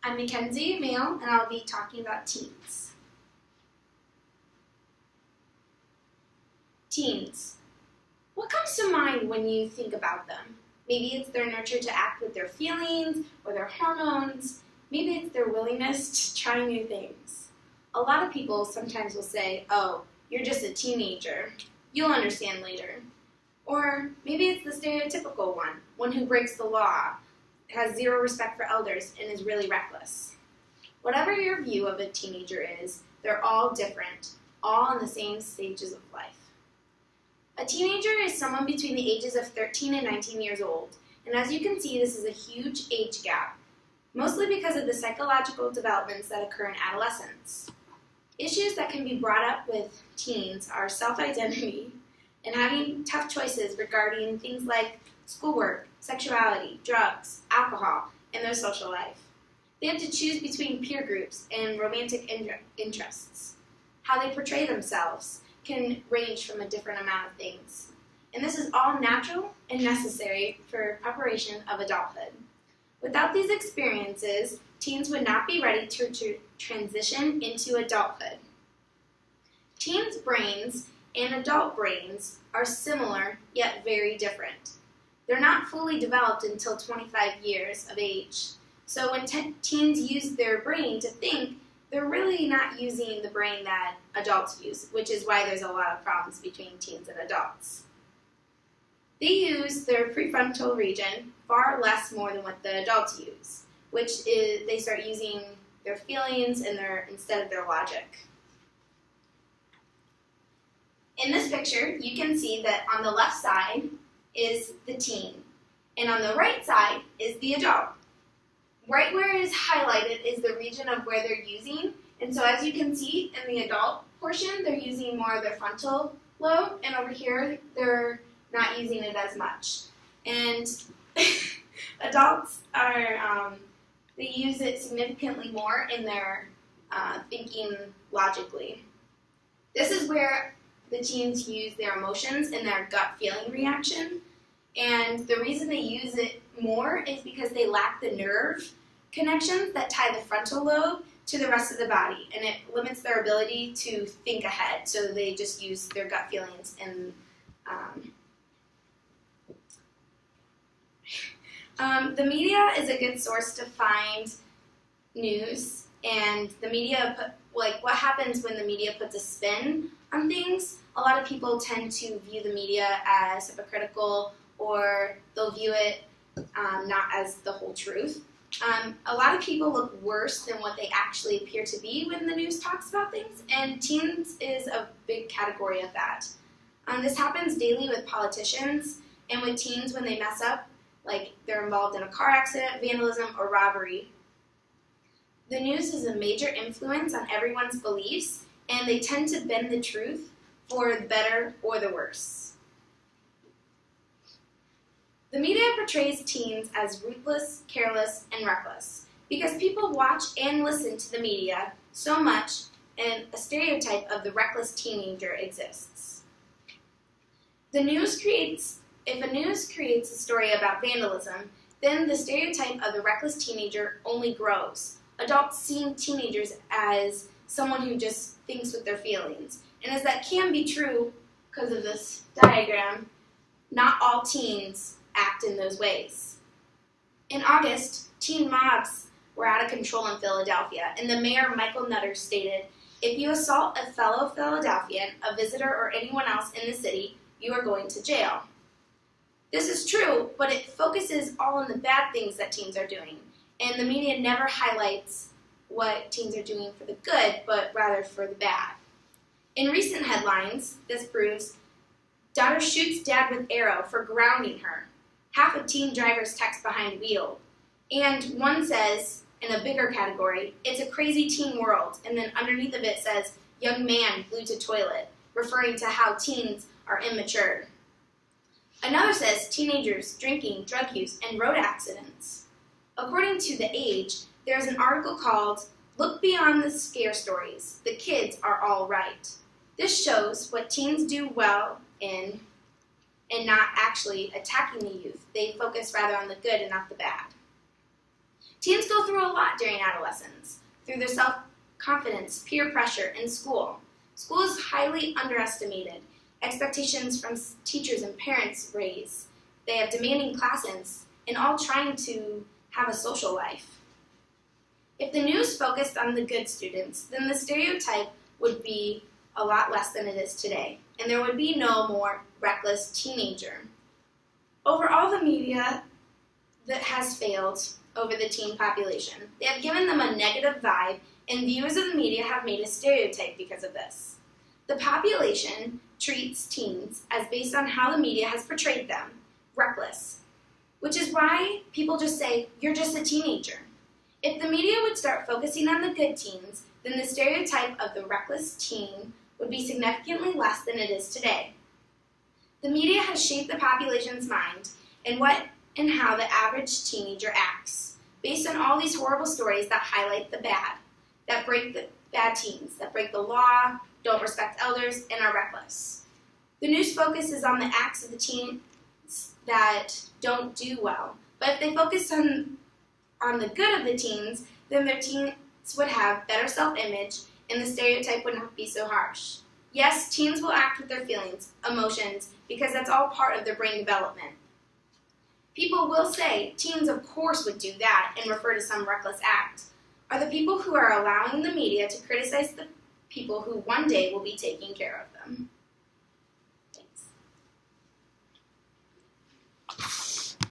I'm Mackenzie Mail, and I'll be talking about teens. Teens. What comes to mind when you think about them? Maybe it's their nurture to act with their feelings or their hormones. Maybe it's their willingness to try new things. A lot of people sometimes will say, "Oh, you're just a teenager. You'll understand later." Or maybe it's the stereotypical one who breaks the law, has zero respect for elders, and is really reckless. Whatever your view of a teenager is, they're all different, all in the same stages of life. A teenager is someone between the ages of 13 and 19 years old, and as you can see, this is a huge age gap, mostly because of the psychological developments that occur in adolescence. Issues that can be brought up with teens are self-identity and having tough choices regarding things like schoolwork, sexuality, drugs, alcohol, and their social life. They have to choose between peer groups and romantic interests. How they portray themselves can range from a different amount of things. And this is all natural and necessary for preparation of adulthood. Without these experiences, teens would not be ready to transition into adulthood. Teens' brains and adult brains are similar yet very different. They're not fully developed until 25 years of age. So when teens use their brain to think, they're really not using the brain that adults use, which is why there's a lot of problems between teens and adults. They use their prefrontal region far less more than what the adults use, which is they start using their feelings and instead of their logic. In this picture, you can see that on the left side is the teen, and on the right side is the adult. Right where it is highlighted is the region of where they're using, and so as you can see in the adult portion, they're using more of their frontal lobe, and over here, they're not using it as much. And adults they use it significantly more in their thinking logically. This is where the teens use their emotions and their gut feeling reaction, and the reason they use it more is because they lack the nerve connections that tie the frontal lobe to the rest of the body, and it limits their ability to think ahead, so they just use their gut feelings. And the media is a good source to find news, and the media, what happens when the media puts a spin on things, a lot of people tend to view the media as hypocritical, or they'll view it not as the whole truth. A lot of people look worse than what they actually appear to be when the news talks about things, and teens is a big category of that. This happens daily with politicians and with teens when they mess up, like they're involved in a car accident, vandalism, or robbery. The news is a major influence on everyone's beliefs, and they tend to bend the truth for the better or the worse. The media portrays teens as ruthless, careless, and reckless because people watch and listen to the media so much, and a stereotype of the reckless teenager exists. If a news creates a story about vandalism, then the stereotype of the reckless teenager only grows. Adults seeing teenagers as someone who just thinks with their feelings. And as that can be true because of this diagram, not all teens act in those ways. In August, teen mobs were out of control in Philadelphia, and the mayor, Michael Nutter, stated, "If you assault a fellow Philadelphian, a visitor, or anyone else in the city, you are going to jail." This is true, but it focuses all on the bad things that teens are doing, and the media never highlights what teens are doing for the good, but rather for the bad. In recent headlines, this proves, daughter shoots dad with arrow for grounding her. Half of teen drivers text behind wheel. And one says, in a bigger category, it's a crazy teen world, and then underneath of it says, young man glued to toilet, referring to how teens are immature. Another says, teenagers, drinking, drug use, and road accidents. According to The Age, there's an article called, "Look Beyond the Scare Stories. The Kids Are All Right." This shows what teens do well in and not actually attacking the youth. They focus rather on the good and not the bad. Teens go go through a lot during adolescence, through their self-confidence, peer pressure, and school. School is highly underestimated. Expectations from teachers and parents raise. They have demanding classes, and all trying to have a social life. If the news focused on the good students, then the stereotype would be a lot less than it is today, and there would be no more reckless teenager. Overall, the media that has failed over the teen population. They have given them a negative vibe, and viewers of the media have made a stereotype because of this. The population treats teens as based on how the media has portrayed them, reckless, which is why people just say, "You're just a teenager." If the media would start focusing on the good teens, then the stereotype of the reckless teen would be significantly less than it is today. The media has shaped the population's mind and what and how the average teenager acts, based on all these horrible stories that highlight the bad, that break the bad teens, that break the law, don't respect elders, and are reckless. The news focuses on the acts of the teens that don't do well, but if they focus on the good of the teens, then their teens would have better self-image and the stereotype would not be so harsh. Yes, teens will act with their feelings, emotions, because that's all part of their brain development. People will say, teens of course would do that, and refer to some reckless act. Are the people who are allowing the media to criticize the people who one day will be taking care of them.